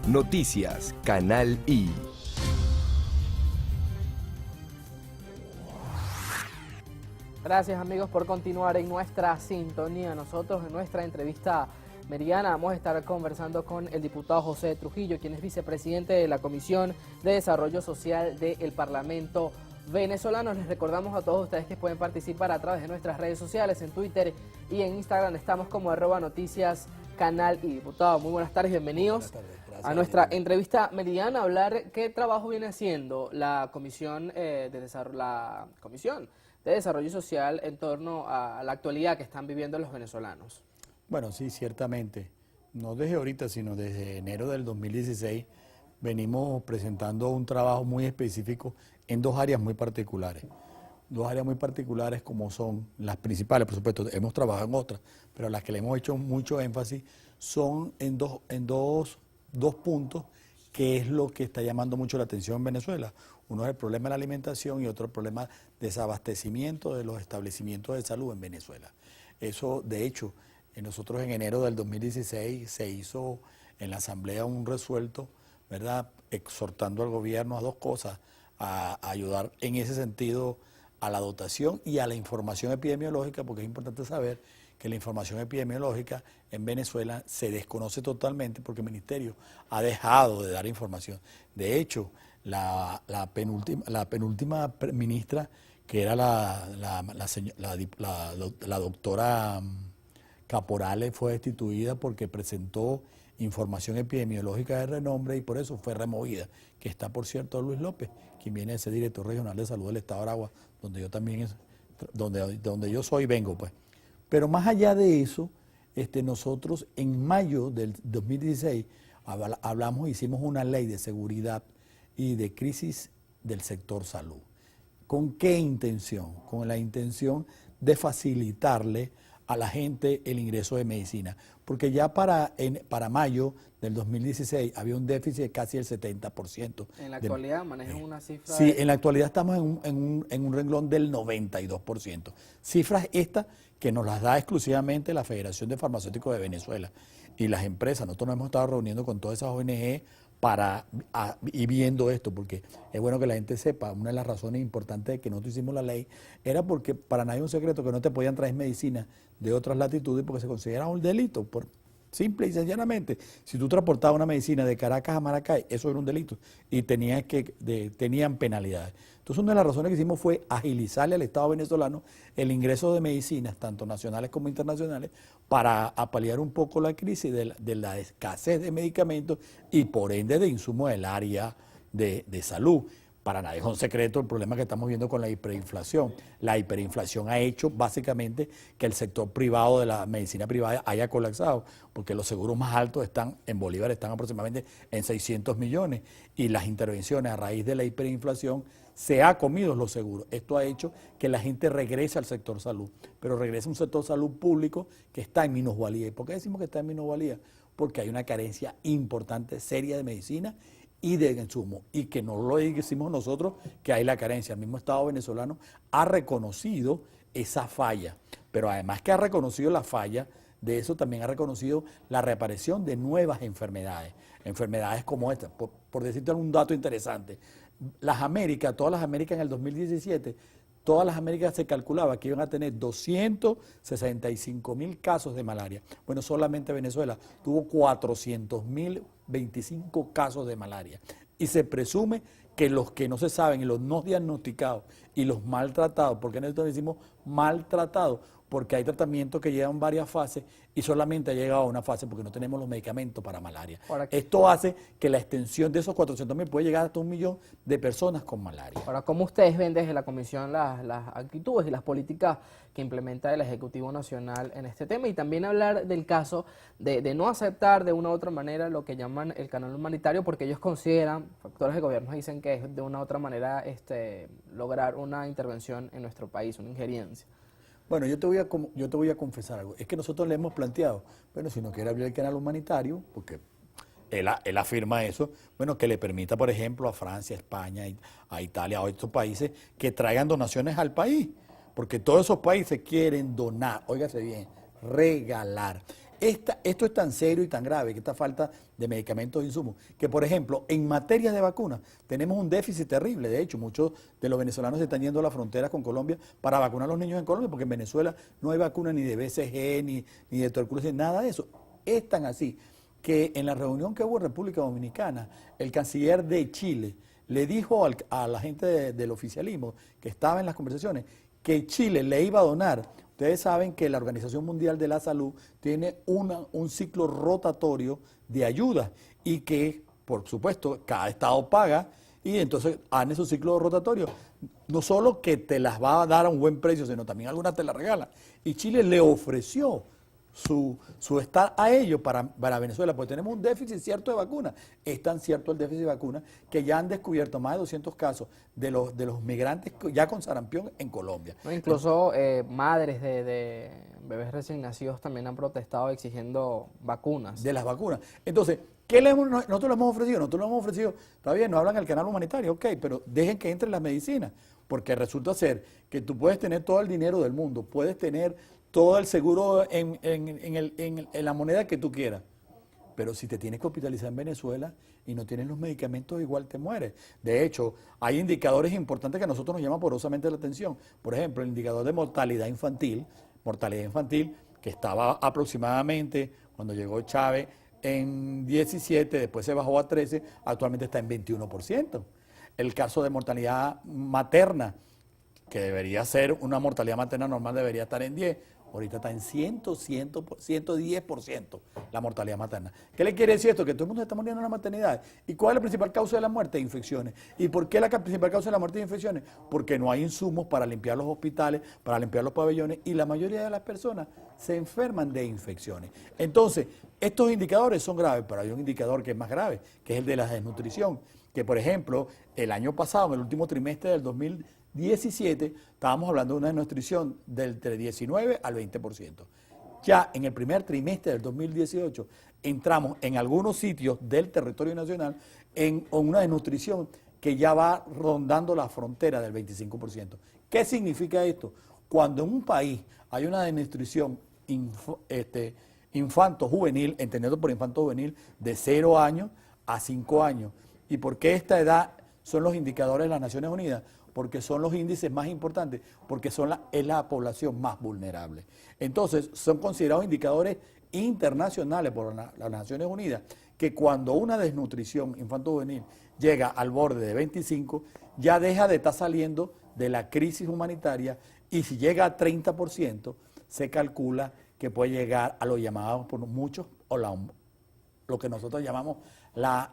Noticias, Canal I. Gracias amigos por continuar en nuestra sintonía. Nosotros en nuestra entrevista meridiana vamos a estar conversando con el diputado José Trujillo, quien es vicepresidente de la Comisión de Desarrollo Social del Parlamento venezolano. Les recordamos a todos ustedes que pueden participar a través de nuestras redes sociales, en Twitter y en Instagram. Estamos como @noticiascanal y diputado. Muy buenas tardes, bienvenidos a nuestra entrevista meridiana. Hablar qué trabajo viene haciendo la Comisión de Desarrollo Social en torno a la actualidad que están viviendo los venezolanos. Bueno, sí, ciertamente. No desde ahorita, sino desde enero del 2016 venimos presentando un trabajo muy específico en dos áreas muy particulares. Dos áreas muy particulares como son las principales, por supuesto, hemos trabajado en otras, pero las que le hemos hecho mucho énfasis son en dos puntos, que es lo que está llamando mucho la atención en Venezuela. Uno es el problema de la alimentación y otro el problema de desabastecimiento de los establecimientos de salud en Venezuela. Eso, de hecho, nosotros en enero del 2016 se hizo en la Asamblea un resuelto, ¿verdad?, exhortando al gobierno a dos cosas: a ayudar en ese sentido a la dotación y a la información epidemiológica, porque es importante saber que la información epidemiológica en Venezuela se desconoce totalmente porque el Ministerio ha dejado de dar información. De hecho, la penúltima ministra, que era la doctora Caporales, fue destituida porque presentó información epidemiológica de renombre y por eso fue removida, que está, por cierto, Luis López, quien viene a ser director regional de salud del Estado de Aragua, donde yo también donde yo soy vengo, pues. Pero más allá de eso, nosotros en mayo del 2016 hicimos una ley de seguridad y de crisis del sector salud. ¿Con qué intención? Con la intención de facilitarle a la gente el ingreso de medicina, porque ya para mayo del 2016 había un déficit de casi el 70%. En la actualidad manejan una cifra... Sí, en la actualidad estamos en un renglón del 92%. Cifras estas que nos las da exclusivamente la Federación de Farmacéuticos de Venezuela y las empresas. Nosotros nos hemos estado reuniendo con todas esas ONG y viendo esto, porque es bueno que la gente sepa. Una de las razones importantes de que nosotros hicimos la ley era porque para nadie es un secreto que no te podían traer medicina de otras latitudes porque se consideraba un delito, simple y sencillamente. Si tú transportabas una medicina de Caracas a Maracay, eso era un delito y tenían penalidades. Entonces, una de las razones que hicimos fue agilizarle al Estado venezolano el ingreso de medicinas, tanto nacionales como internacionales, para paliar un poco la crisis de la escasez de medicamentos y, por ende, de insumos del área de salud. Para nadie es un secreto el problema que estamos viendo con la hiperinflación. La hiperinflación ha hecho básicamente que el sector privado de la medicina privada haya colapsado, porque los seguros más altos en Bolívar están aproximadamente en 600 millones y las intervenciones a raíz de la hiperinflación se ha comido los seguros. Esto ha hecho que la gente regrese al sector salud, pero regrese a un sector salud público que está en minusvalía. ¿Y por qué decimos que está en minusvalía? Porque hay una carencia importante, seria de medicina y de insumos, y que no lo decimos nosotros que hay la carencia. El mismo Estado venezolano ha reconocido esa falla, pero además que ha reconocido la falla, de eso también ha reconocido la reaparición de nuevas enfermedades como esta. Por decirte algún dato interesante, todas las Américas en el 2017, todas las Américas se calculaba que iban a tener 265.000 casos de malaria. Bueno, solamente Venezuela tuvo 400.025 casos de malaria. Y se presume que los que no se saben y los no diagnosticados y los maltratados, ¿por qué nosotros decimos maltratados? Porque hay tratamientos que llevan varias fases y solamente ha llegado a una fase porque no tenemos los medicamentos para malaria. Esto hace que la extensión de esos 400.000 puede llegar hasta 1 millón de personas con malaria. Ahora, ¿cómo ustedes ven desde la Comisión las actitudes y las políticas que implementa el Ejecutivo Nacional en este tema? Y también hablar del caso de no aceptar de una u otra manera lo que llaman el canal humanitario, porque ellos consideran, factores de gobierno dicen que es de una u otra manera lograr una intervención en nuestro país, una injerencia. Bueno, yo te voy a confesar algo. Es que nosotros le hemos planteado, bueno, si no quiere abrir el canal humanitario, porque él afirma eso, bueno, que le permita, por ejemplo, a Francia, a España, a Italia, a estos países, que traigan donaciones al país, porque todos esos países quieren donar, óigase bien, regalar. Esto es tan serio y tan grave, que esta falta de medicamentos e insumos, que por ejemplo, en materia de vacunas, tenemos un déficit terrible. De hecho, muchos de los venezolanos se están yendo a las fronteras con Colombia para vacunar a los niños en Colombia, porque en Venezuela no hay vacuna ni de BCG, ni de tuberculosis, nada de eso. Es tan así que en la reunión que hubo en República Dominicana, el canciller de Chile le dijo a la gente del oficialismo que estaba en las conversaciones que Chile le iba a donar. Ustedes saben que la Organización Mundial de la Salud tiene un ciclo rotatorio de ayuda y que, por supuesto, cada estado paga y entonces han esos ciclos rotatorios. No solo que te las va a dar a un buen precio, sino también algunas te las regalan. Y Chile le ofreció su estar a ellos para Venezuela, porque tenemos un déficit cierto de vacunas. Es tan cierto el déficit de vacunas que ya han descubierto más de 200 casos de los migrantes ya con sarampión en Colombia. No, incluso madres de bebés recién nacidos también han protestado exigiendo vacunas. De las vacunas. Entonces, nosotros lo hemos ofrecido? Nosotros lo hemos ofrecido, está bien, no hablan del canal humanitario, ok, pero dejen que entren las medicinas, porque resulta ser que tú puedes tener todo el dinero del mundo, puedes tener todo el seguro en la moneda que tú quieras. Pero si te tienes que hospitalizar en Venezuela y no tienes los medicamentos, igual te mueres. De hecho, hay indicadores importantes que a nosotros nos llaman poderosamente la atención. Por ejemplo, el indicador de mortalidad infantil, que estaba aproximadamente, cuando llegó Chávez, en 17, después se bajó a 13, actualmente está en 21%. El caso de mortalidad materna, que debería ser una mortalidad materna normal, debería estar en 10, ahorita está en 110% la mortalidad materna. ¿Qué le quiere decir esto? Que todo el mundo está muriendo en la maternidad. ¿Y cuál es la principal causa de la muerte? Infecciones. ¿Y por qué la principal causa de la muerte es infecciones? Porque no hay insumos para limpiar los hospitales, para limpiar los pabellones, y la mayoría de las personas se enferman de infecciones. Entonces, estos indicadores son graves, pero hay un indicador que es más grave, que es el de la desnutrición, que por ejemplo, el año pasado, en el último trimestre del 2017, estábamos hablando de una desnutrición del entre 19 al 20%. Ya en el primer trimestre del 2018 entramos en algunos sitios del territorio nacional en una desnutrición que ya va rondando la frontera del 25%. ¿Qué significa esto? Cuando en un país hay una desnutrición infanto-juvenil, entendiendo por infanto-juvenil, de 0 años a 5 años. ¿Y por qué esta edad son los indicadores de las Naciones Unidas? Porque son los índices más importantes, porque es la población más vulnerable. Entonces, son considerados indicadores internacionales por las Naciones Unidas, que cuando una desnutrición infanto-juvenil llega al borde de 25, ya deja de estar saliendo de la crisis humanitaria, y si llega a 30%, se calcula que puede llegar a lo llamado por muchos, o lo que nosotros llamamos la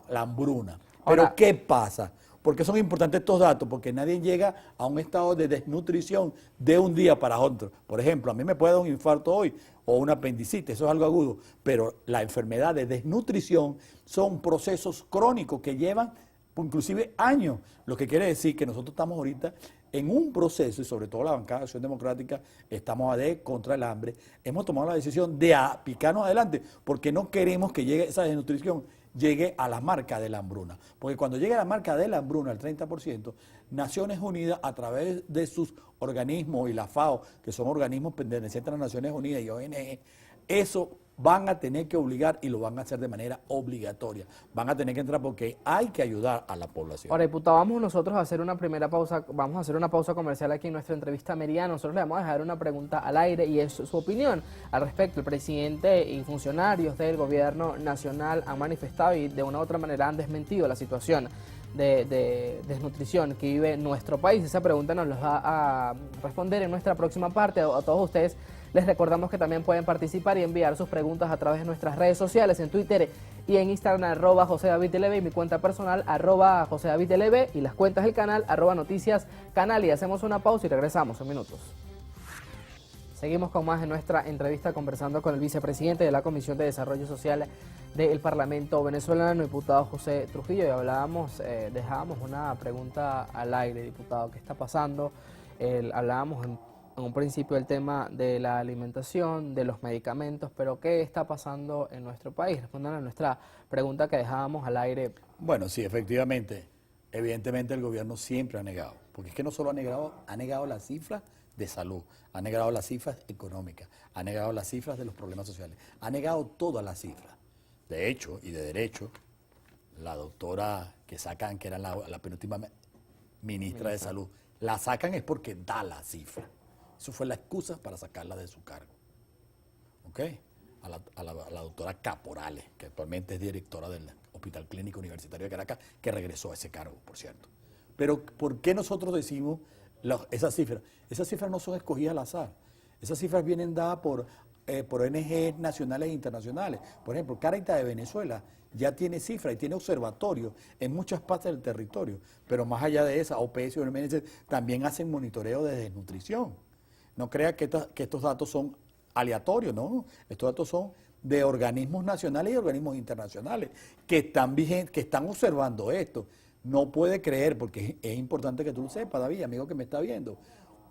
hambruna. Pero Ahora, ¿qué pasa? ¿Por qué son importantes estos datos? Porque nadie llega a un estado de desnutrición de un día para otro. Por ejemplo, a mí me puede dar un infarto hoy o una apendicitis, eso es algo agudo, pero la enfermedad de desnutrición son procesos crónicos que llevan inclusive años, lo que quiere decir que nosotros estamos ahorita en un proceso, y sobre todo la bancada de Acción Democrática, estamos contra el hambre, hemos tomado la decisión de picarnos adelante, porque no queremos que llegue esa desnutrición, llegue a la marca de la hambruna. Porque cuando llegue a la marca de la hambruna, el 30%, Naciones Unidas, a través de sus organismos, y la FAO, que son organismos pertenecientes a las Naciones Unidas y ONG, eso van a tener que obligar, y lo van a hacer de manera obligatoria. Van a tener que entrar porque hay que ayudar a la población. ahora, diputado, vamos nosotros a hacer una primera pausa, vamos a hacer una pausa comercial aquí en nuestra entrevista a Meridiano. Nosotros le vamos a dejar una pregunta al aire y es su opinión al respecto. El presidente y funcionarios del gobierno nacional han manifestado y de una u otra manera han desmentido la situación de desnutrición que vive nuestro país. Esa pregunta nos la va a responder en nuestra próxima parte. A todos ustedes les recordamos que también pueden participar y enviar sus preguntas a través de nuestras redes sociales, en Twitter y en Instagram, @JoseDavidLV, y mi cuenta personal, @JoseDavidLV, y las cuentas del canal, @NoticiasCanal. Y hacemos una pausa y regresamos en minutos. Seguimos con más en nuestra entrevista, conversando con el vicepresidente de la Comisión de Desarrollo Social del Parlamento venezolano, diputado José Trujillo, y dejábamos una pregunta al aire, diputado. ¿Qué está pasando? Hablábamos en un principio del tema de la alimentación, de los medicamentos, pero ¿qué está pasando en nuestro país? Respondan a nuestra pregunta que dejábamos al aire. Bueno, sí, efectivamente, evidentemente el gobierno siempre ha negado, porque es que no solo ha negado las cifras de salud, ha negado las cifras económicas, ha negado las cifras de los problemas sociales, ha negado todas las cifras. De hecho y de derecho, la doctora que sacan, que era la penúltima ministra de Salud, la sacan es porque da la cifra. Eso fue la excusa para sacarla de su cargo. ¿Ok? A la doctora Caporales, que actualmente es directora del Hospital Clínico Universitario de Caracas, que regresó a ese cargo, por cierto. Pero, ¿por qué nosotros decimos esas cifras? Esas cifras no son escogidas al azar. Esas cifras vienen dadas por ONG nacionales e internacionales. Por ejemplo, Cáritas de Venezuela ya tiene cifras y tiene observatorios en muchas partes del territorio. Pero más allá de esa, OPS y OMS también hacen monitoreo de desnutrición. No crea que estos datos son aleatorios, no. Estos datos son de organismos nacionales y organismos internacionales que están observando esto. No puede creer, porque es importante que tú lo sepas, David, amigo que me está viendo,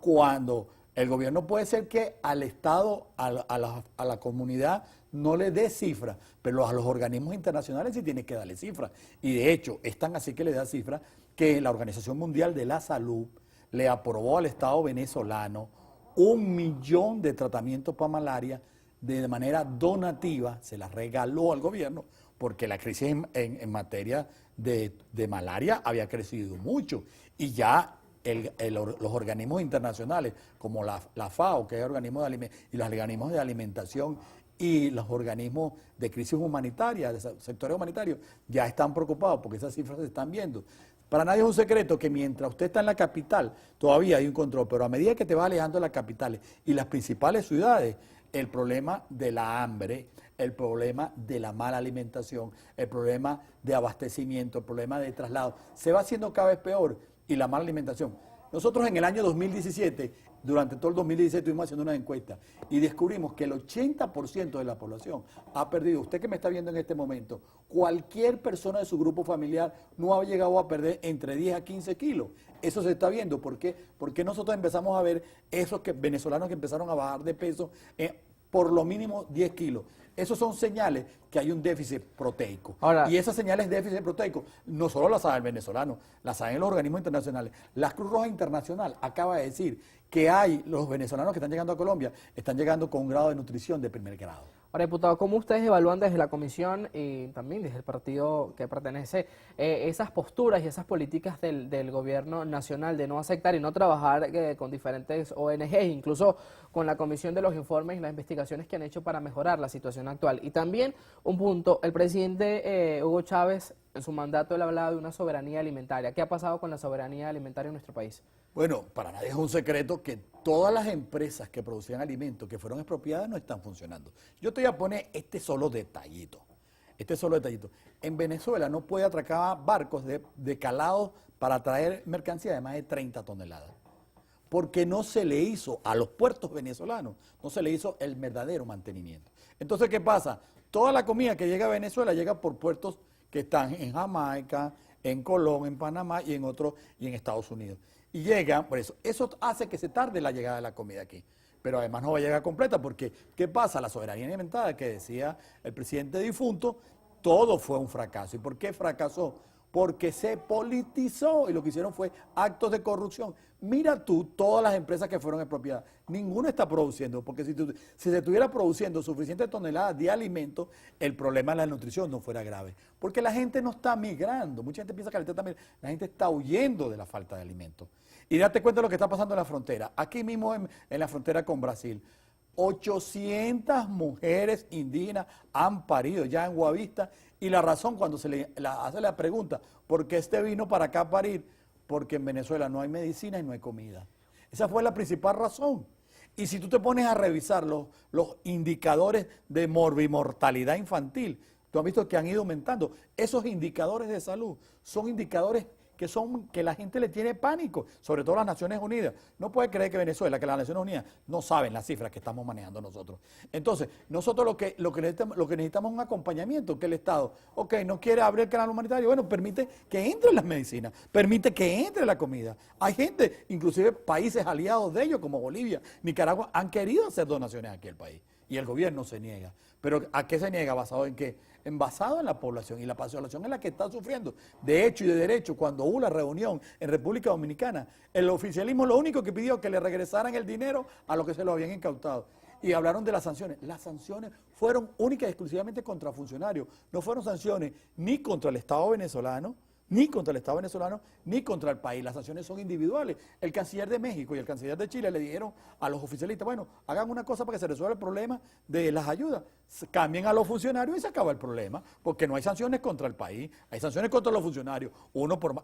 cuando el gobierno puede ser que al Estado, a la comunidad, no le dé cifras, pero a los organismos internacionales sí tiene que darle cifras. Y de hecho, es tan así que le da cifras que la Organización Mundial de la Salud le aprobó al Estado venezolano 1 millón de tratamientos para malaria de manera donativa, se las regaló al gobierno, porque la crisis en materia de malaria había crecido mucho. Y ya los organismos internacionales, como la FAO, que es organismo y los organismos de alimentación, y los organismos de crisis humanitaria, de sectores humanitarios, ya están preocupados porque esas cifras se están viendo. Para nadie es un secreto que mientras usted está en la capital, todavía hay un control, pero a medida que te va alejando de las capitales y las principales ciudades, el problema de la hambre, el problema de la mala alimentación, el problema de abastecimiento, el problema de traslado, se va haciendo cada vez peor, y la mala alimentación. Nosotros en el año 2017, durante todo el 2017 estuvimos haciendo una encuesta y descubrimos que el 80% de la población ha perdido, usted que me está viendo en este momento, cualquier persona de su grupo familiar no ha llegado a perder entre 10 a 15 kilos. Eso se está viendo. ¿Por qué? Porque nosotros empezamos a ver esos venezolanos que empezaron a bajar de peso por lo mínimo 10 kilos. Esos son señales que hay un déficit proteico. Ahora, y esas señales de déficit proteico no solo las sabe el venezolano, las saben los organismos internacionales. La Cruz Roja Internacional acaba de decir que los venezolanos que están llegando a Colombia están llegando con un grado de nutrición de primer grado. Ahora, diputado, ¿cómo ustedes evalúan desde la comisión y también desde el partido que pertenece esas posturas y esas políticas del gobierno nacional de no aceptar y no trabajar con diferentes ONG, incluso con la comisión de los informes y las investigaciones que han hecho para mejorar la situación actual? Y también un punto, el presidente Hugo Chávez, en su mandato, él hablaba de una soberanía alimentaria. ¿Qué ha pasado con la soberanía alimentaria en nuestro país? Bueno, para nadie es un secreto que todas las empresas que producían alimentos que fueron expropiadas no están funcionando. Yo te voy a poner este solo detallito. En Venezuela no puede atracar barcos de calado para traer mercancía de más de 30 toneladas. Porque no se le hizo a los puertos venezolanos, no se le hizo el verdadero mantenimiento. Entonces, ¿qué pasa? Toda la comida que llega a Venezuela llega por puertos que están en Jamaica, en Colón, en Panamá y en Estados Unidos. Y llegan, por eso hace que se tarde la llegada de la comida aquí. Pero además no va a llegar completa porque, ¿qué pasa? La soberanía alimentaria que decía el presidente difunto, todo fue un fracaso. ¿Y por qué fracasó? Porque se politizó y lo que hicieron fue actos de corrupción. Mira tú todas las empresas que fueron expropiadas, ninguna está produciendo, porque si se estuviera produciendo suficientes toneladas de alimentos, el problema de la nutrición no fuera grave. Porque la gente no está migrando, mucha gente piensa que la gente está huyendo de la falta de alimentos. Y date cuenta de lo que está pasando en la frontera, aquí mismo en la frontera con Brasil. 800 mujeres indígenas han parido ya en Guavista, y la razón cuando se le hace la pregunta, ¿por qué vino para acá a parir? Porque en Venezuela no hay medicina y no hay comida. Esa fue la principal razón. Y si tú te pones a revisar los indicadores de morbimortalidad infantil, tú has visto que han ido aumentando. Esos indicadores de salud son indicadores que la gente le tiene pánico, sobre todo las Naciones Unidas. No puede creer que Venezuela, que las Naciones Unidas no saben las cifras que estamos manejando nosotros. Entonces, nosotros lo que necesitamos es un acompañamiento, que el Estado, no quiere abrir el canal humanitario, bueno, permite que entren las medicinas, permite que entre la comida. Hay gente, inclusive países aliados de ellos, como Bolivia, Nicaragua, han querido hacer donaciones aquí al país. y el gobierno se niega. ¿Pero a qué se niega? ¿Basado en qué? Basado en la población, y la población es la que está sufriendo de hecho y de derecho. Cuando hubo la reunión en República Dominicana, el oficialismo lo único que pidió que le regresaran el dinero a lo que se lo habían incautado. Y hablaron de las sanciones. Las sanciones fueron únicas y exclusivamente contra funcionarios. No fueron sanciones ni contra el Estado venezolano, ni contra el Estado venezolano, ni contra el país. Las sanciones son individuales. El canciller de México y el canciller de Chile le dijeron a los oficialistas, bueno, hagan una cosa para que se resuelva el problema de las ayudas. Cambien a los funcionarios y se acaba el problema, porque no hay sanciones contra el país, hay sanciones contra los funcionarios. Uno por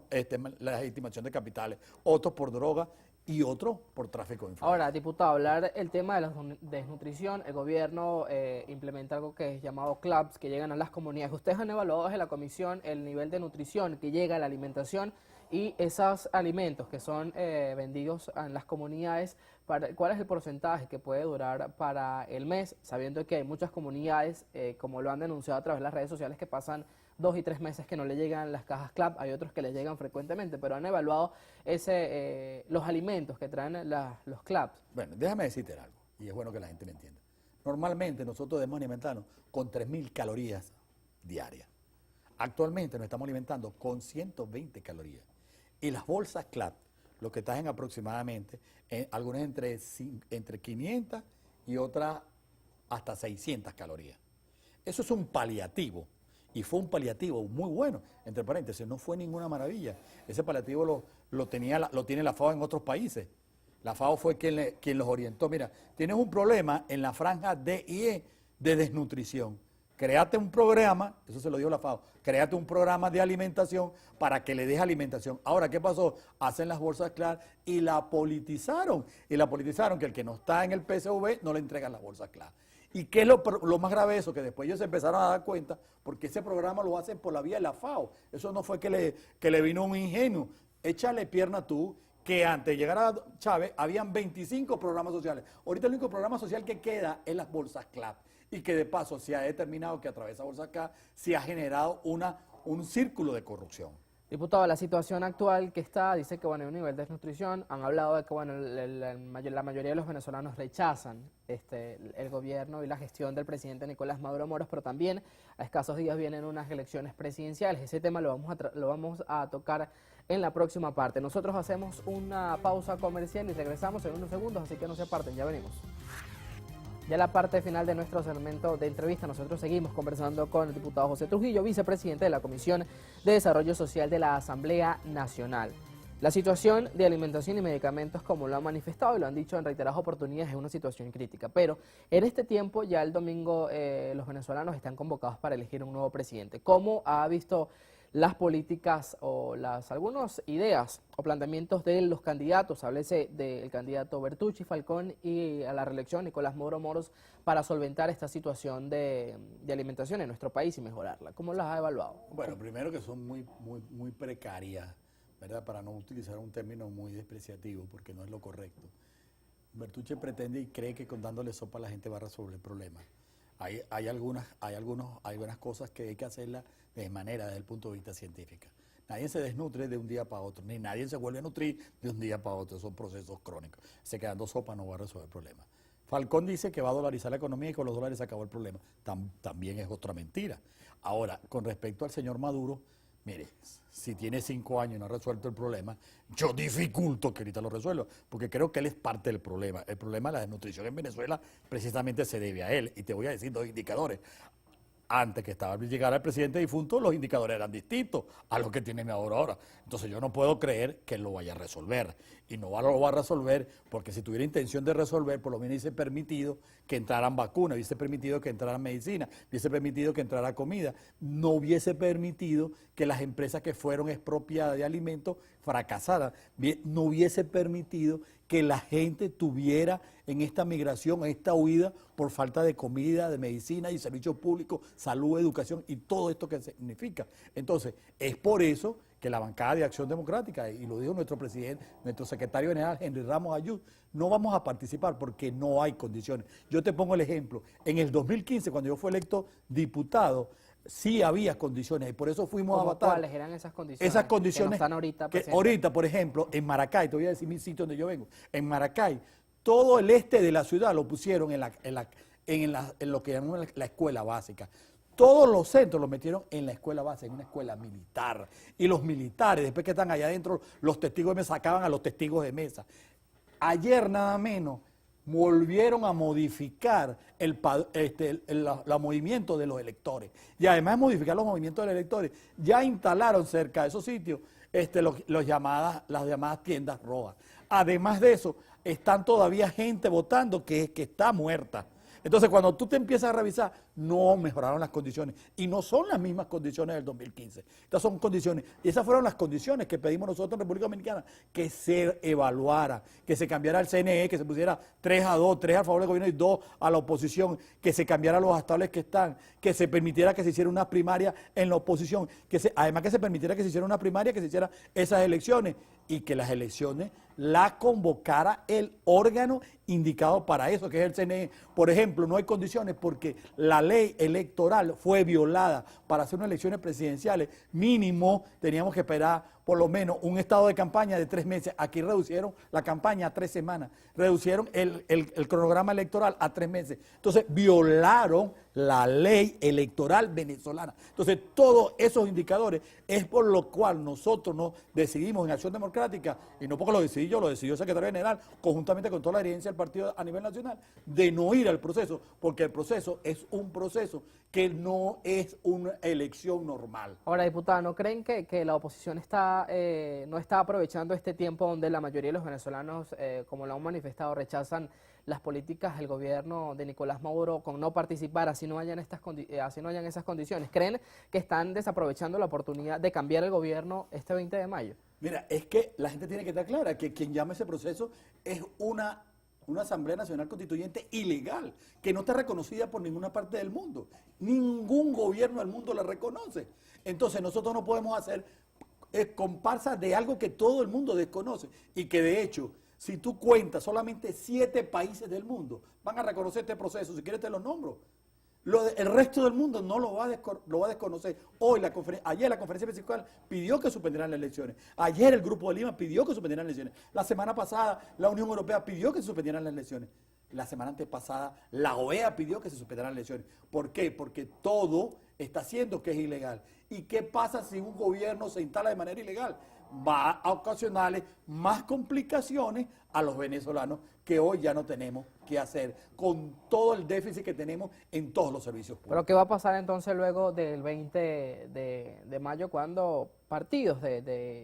la legitimación de capitales, otro por droga y otro por tráfico de influencias. Ahora, diputado, hablar el tema de la desnutrición, el gobierno implementa algo que es llamado clubs, que llegan a las comunidades. Ustedes han evaluado desde la comisión el nivel de nutrición que llega a la alimentación y esos alimentos que son vendidos en las comunidades, ¿cuál es el porcentaje que puede durar para el mes? Sabiendo que hay muchas comunidades, como lo han denunciado a través de las redes sociales, que pasan 2 y 3 meses que no le llegan las cajas CLAP, hay otros que les llegan frecuentemente, pero han evaluado los alimentos que traen los CLAPs. Bueno, déjame decirte algo, y es bueno que la gente me entienda. Normalmente nosotros debemos alimentarnos con 3.000 calorías diarias. Actualmente nos estamos alimentando con 120 calorías. Y las bolsas CLAP, lo que traen aproximadamente, algunas entre 500 y otras hasta 600 calorías. Eso es un paliativo. Y fue un paliativo muy bueno, entre paréntesis, no fue ninguna maravilla. Ese paliativo lo tiene la FAO en otros países. La FAO fue quien los orientó. Mira, tienes un problema en la franja D y E de desnutrición. Créate un programa, eso se lo dio la FAO, créate un programa de alimentación para que le des alimentación. Ahora, ¿qué pasó? Hacen las bolsas CLAP y la politizaron. Y la politizaron que el que no está en el PSV no le entregan las bolsas CLAP. ¿Y qué es lo más grave de eso? Que después ellos se empezaron a dar cuenta, porque ese programa lo hacen por la vía de la FAO. Eso no fue que le vino un ingenuo. Échale pierna tú, que antes de llegar a Chávez habían 25 programas sociales. Ahorita el único programa social que queda es las bolsas CLAP. Y que de paso se ha determinado que a través de esa bolsa CLAP se ha generado un círculo de corrupción. Diputado, la situación actual que está, dice que bueno, hay un nivel de desnutrición, han hablado de que bueno, la mayoría de los venezolanos rechazan el gobierno y la gestión del presidente Nicolás Maduro Moros, pero también a escasos días vienen unas elecciones presidenciales. Ese tema lo vamos a tocar en la próxima parte. Nosotros hacemos una pausa comercial y regresamos en unos segundos, así que no se aparten, ya venimos. Ya la parte final de nuestro segmento de entrevista, nosotros seguimos conversando con el diputado José Trujillo, vicepresidente de la Comisión de Desarrollo Social de la Asamblea Nacional. La situación de alimentación y medicamentos, como lo han manifestado y lo han dicho en reiteradas oportunidades, es una situación crítica. Pero en este tiempo, ya el domingo, los venezolanos están convocados para elegir un nuevo presidente. ¿Cómo ha visto las políticas o algunas ideas o planteamientos de los candidatos? Háblese del candidato Bertucci, Falcón y a la reelección Nicolás Maduro Moros para solventar esta situación de alimentación en nuestro país y mejorarla. ¿Cómo las ha evaluado? Bueno, primero que son muy precarias, ¿verdad? Para no utilizar un término muy despreciativo, porque no es lo correcto. Bertucci pretende y cree que dándole sopa a la gente va a resolver el problema. Hay algunas cosas que hay que hacerlas desde el punto de vista científico. Nadie se desnutre de un día para otro, ni nadie se vuelve a nutrir de un día para otro. Son procesos crónicos. Se quedando sopa no va a resolver el problema. Falcón dice que va a dolarizar la economía y con los dólares se acabó el problema. También es otra mentira. Ahora, con respecto al señor Maduro, mire, si tiene 5 años y no ha resuelto el problema, yo dificulto que ahorita lo resuelva, porque creo que él es parte del problema. El problema de la desnutrición en Venezuela precisamente se debe a él. Y te voy a decir 2 indicadores. Antes que llegara el presidente difunto, los indicadores eran distintos a los que tienen ahora. Entonces yo no puedo creer que él lo vaya a resolver. Y no lo va a resolver porque si tuviera intención de resolver, por lo menos hubiese permitido que entraran vacunas, hubiese permitido que entraran medicina, hubiese permitido que entrara comida. No hubiese permitido que las empresas que fueron expropiadas de alimentos fracasaran. No hubiese permitido que la gente tuviera en esta migración, en esta huida por falta de comida, de medicina y servicios públicos, salud, educación y todo esto que significa. Entonces, es por eso que la bancada de Acción Democrática, y lo dijo nuestro presidente, nuestro secretario general, Henry Ramos Ayud, no vamos a participar porque no hay condiciones. Yo te pongo el ejemplo. En el 2015, cuando yo fui electo diputado, sí había condiciones y por eso fuimos a votar. ¿Cuáles eran esas condiciones? Esas condiciones que no están ahorita, ahorita, por ejemplo, en Maracay, te voy a decir mi sitio donde yo vengo, en Maracay, todo el este de la ciudad lo pusieron en lo que llaman la escuela básica. Todos los centros los metieron en la escuela básica, en una escuela militar. Y los militares, después que están allá adentro, los testigos de mesa sacaban a los testigos de mesa. Ayer nada menos volvieron a modificar el movimiento de los electores. Y además de modificar los movimientos de los electores, ya instalaron cerca de esos sitios las llamadas tiendas rojas. Además de eso, están todavía gente votando que está muerta. Entonces, cuando tú te empiezas a revisar, no mejoraron las condiciones. Y no son las mismas condiciones del 2015. Estas son condiciones. Y esas fueron las condiciones que pedimos nosotros en República Dominicana, que se evaluara, que se cambiara el CNE, que se pusiera 3-2, 3 a favor del gobierno y 2 a la oposición, que se cambiara los estables que están, que se permitiera que se hiciera una primaria en la oposición, además que se permitiera que se hiciera una primaria, que se hicieran esas elecciones y que las elecciones las convocara el órgano indicado para eso, que es el CNE. Por ejemplo, no hay condiciones porque la ley electoral fue violada. Para hacer unas elecciones presidenciales, mínimo teníamos que esperar por lo menos un estado de campaña de 3 meses. Aquí reducieron la campaña a 3 semanas, reducieron el cronograma electoral a 3 meses. Entonces, violaron la ley electoral venezolana. Entonces, todos esos indicadores es por lo cual nosotros nos decidimos en Acción Democrática, y no porque lo decidí yo, lo decidió el secretario general, conjuntamente con toda la dirigencia del partido a nivel nacional, de no ir al proceso, porque el proceso es un proceso que no es una elección normal. Ahora, diputado, ¿no creen que la oposición no está aprovechando este tiempo donde la mayoría de los venezolanos, como lo han manifestado, rechazan las políticas del gobierno de Nicolás Maduro con no participar, así no hayan esas condiciones? ¿Creen que están desaprovechando la oportunidad de cambiar el gobierno este 20 de mayo? Mira, es que la gente tiene que estar clara que quien llama ese proceso es una Asamblea Nacional Constituyente ilegal, que no está reconocida por ninguna parte del mundo. Ningún gobierno del mundo la reconoce. Entonces nosotros no podemos hacer comparsa de algo que todo el mundo desconoce y que de hecho, si tú cuentas, solamente 7 países del mundo van a reconocer este proceso. Si quieres te los nombro. El resto del mundo no lo va a desconocer. Ayer la conferencia episcopal pidió que suspendieran las elecciones. Ayer el Grupo de Lima pidió que suspendieran las elecciones. La semana pasada la Unión Europea pidió que se suspendieran las elecciones. La semana antepasada la OEA pidió que se suspendieran las elecciones. ¿Por qué? Porque todo está haciendo que es ilegal. ¿Y qué pasa si un gobierno se instala de manera ilegal? Va a ocasionarle más complicaciones a los venezolanos que hoy ya no tenemos que hacer con todo el déficit que tenemos en todos los servicios públicos. ¿Pero qué va a pasar entonces luego del 20 de mayo cuando partidos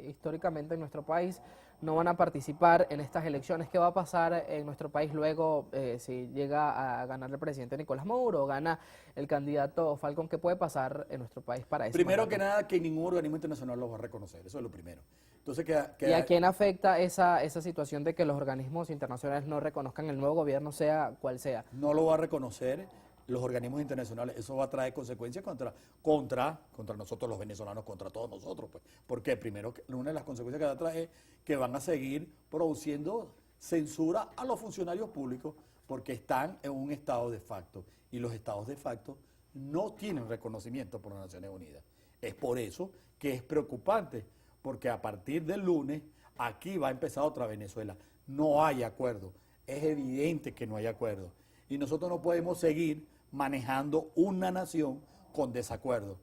históricamente en nuestro país no van a participar en estas elecciones? ¿Qué va a pasar en nuestro país luego si llega a ganar el presidente Nicolás Maduro o gana el candidato Falcón? ¿Qué puede pasar en nuestro país para eso? Primero que nada, que ningún organismo internacional los va a reconocer, eso es lo primero. Entonces, ¿Y a quién afecta esa situación de que los organismos internacionales no reconozcan el nuevo gobierno, sea cual sea? No lo va a reconocer los organismos internacionales. Eso va a traer consecuencias contra nosotros los venezolanos, contra todos nosotros. Pues. Porque primero, una de las consecuencias que va a traer es que van a seguir produciendo censura a los funcionarios públicos porque están en un estado de facto. Y los estados de facto no tienen reconocimiento por las Naciones Unidas. Es por eso que es preocupante, porque a partir del lunes aquí va a empezar otra Venezuela. No hay acuerdo. Es evidente que no hay acuerdo. Y nosotros no podemos seguir manejando una nación con desacuerdo.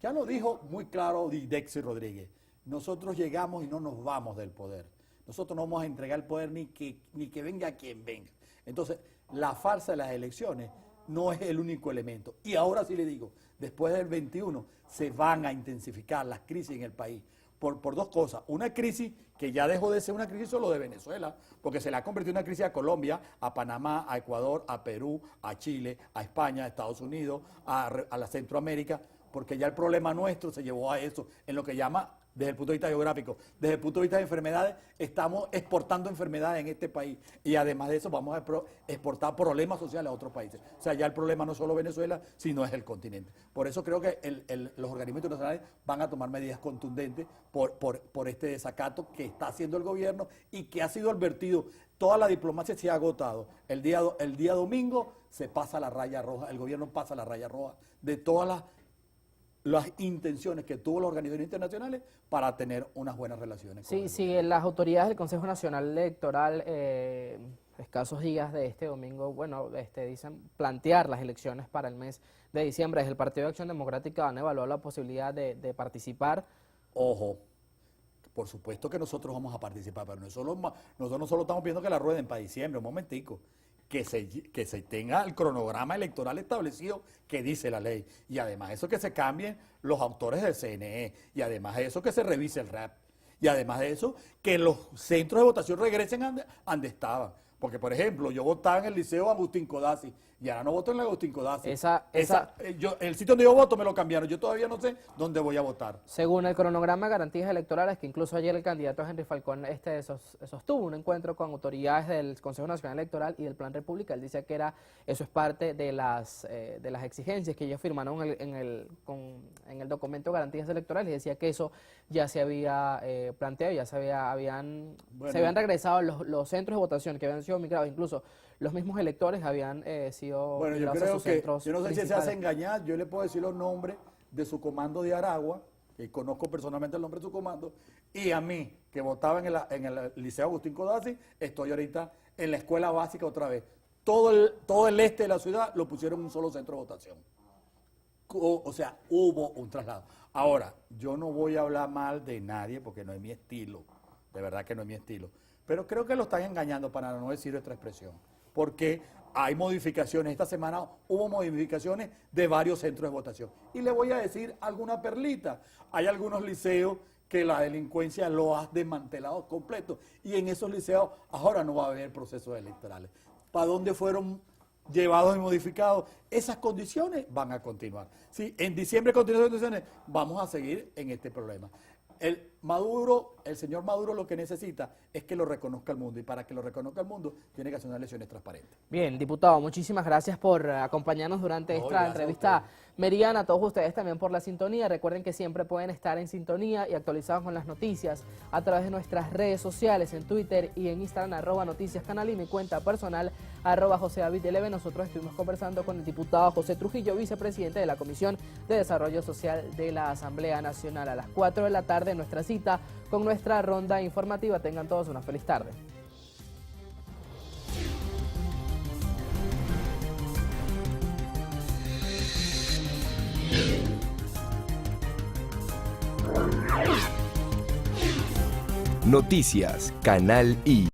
Ya lo dijo muy claro Dixie Rodríguez. Nosotros llegamos y no nos vamos del poder. Nosotros no vamos a entregar el poder ni que venga quien venga. Entonces, la farsa de las elecciones no es el único elemento. Y ahora sí le digo, después del 21 se van a intensificar las crisis en el país. Por 2 cosas. Una crisis que ya dejó de ser una crisis solo de Venezuela, porque se le ha convertido en una crisis a Colombia, a Panamá, a Ecuador, a Perú, a Chile, a España, a Estados Unidos, a la Centroamérica, porque ya el problema nuestro se llevó a eso, en lo que llama, desde el punto de vista geográfico, desde el punto de vista de enfermedades, estamos exportando enfermedades en este país y además de eso vamos a exportar problemas sociales a otros países. O sea, ya el problema no es solo Venezuela, sino es el continente. Por eso creo que los organismos internacionales van a tomar medidas contundentes por este desacato que está haciendo el gobierno y que ha sido advertido. Toda la diplomacia se ha agotado. El día domingo se pasa la raya roja, el gobierno pasa la raya roja de todas las intenciones que tuvo los organismos internacionales para tener unas buenas relaciones. Sí, las autoridades del Consejo Nacional Electoral escasos días de este domingo, bueno, dicen plantear las elecciones para el mes de diciembre. Desde el Partido de Acción Democrática van a evaluar la posibilidad de participar. Ojo, por supuesto que nosotros vamos a participar, pero nosotros no solo estamos viendo que la rueden para diciembre, un momentico, que se tenga el cronograma electoral establecido que dice la ley, y además de eso que se cambien los autores del CNE, y además de eso que se revise el RAP, y además de eso que los centros de votación regresen a donde estaban. Porque, por ejemplo, yo votaba en el Liceo Agustín Codazzi y ahora no voto en el Agustín Codazzi. El sitio donde yo voto me lo cambiaron. Yo todavía no sé dónde voy a votar. Según el cronograma de garantías electorales, que incluso ayer el candidato Henry Falcón sostuvo un encuentro con autoridades del Consejo Nacional Electoral y del Plan República. Él dice que eso es parte de las exigencias que ellos firmaron en el documento de garantías electorales, y decía que eso ya se había planteado, ya se habían regresado los centros de votación que habían sido migrados, incluso los mismos electores habían sido migrados a sus centros. Yo no sé si se hace engañar, yo le puedo decir los nombres de su comando de Aragua, que conozco personalmente el nombre de su comando, y a mí, que votaba en el Liceo Agustín Codazzi, estoy ahorita en la escuela básica otra vez. Todo el este de la ciudad lo pusieron en un solo centro de votación. O sea, hubo un traslado. Ahora, yo no voy a hablar mal de nadie porque no es mi estilo, de verdad que no es mi estilo. Pero creo que lo están engañando, para no decir otra expresión, porque hay modificaciones. Esta semana hubo modificaciones de varios centros de votación. Y le voy a decir alguna perlita. Hay algunos liceos que la delincuencia lo ha desmantelado completo, y en esos liceos ahora no va a haber procesos electorales. ¿Para dónde fueron llevados y modificados? Esas condiciones van a continuar. Si en diciembre continúan las condiciones, vamos a seguir en este problema. El señor Maduro lo que necesita es que lo reconozca el mundo, y para que lo reconozca el mundo tiene que hacer unas elecciones transparentes. Bien, diputado, muchísimas gracias por acompañarnos durante esta entrevista meridiana. A todos ustedes también por la sintonía. Recuerden que siempre pueden estar en sintonía y actualizados con las noticias a través de nuestras redes sociales, en Twitter y en Instagram, @noticiascanal, y mi cuenta personal, @JoseDavidLV. Nosotros estuvimos conversando con el diputado José Trujillo, vicepresidente de la Comisión de Desarrollo Social de la Asamblea Nacional. A las 4 de la tarde, nuestra cita con nuestra ronda informativa. Tengan todos una feliz tarde. Noticias Canal I.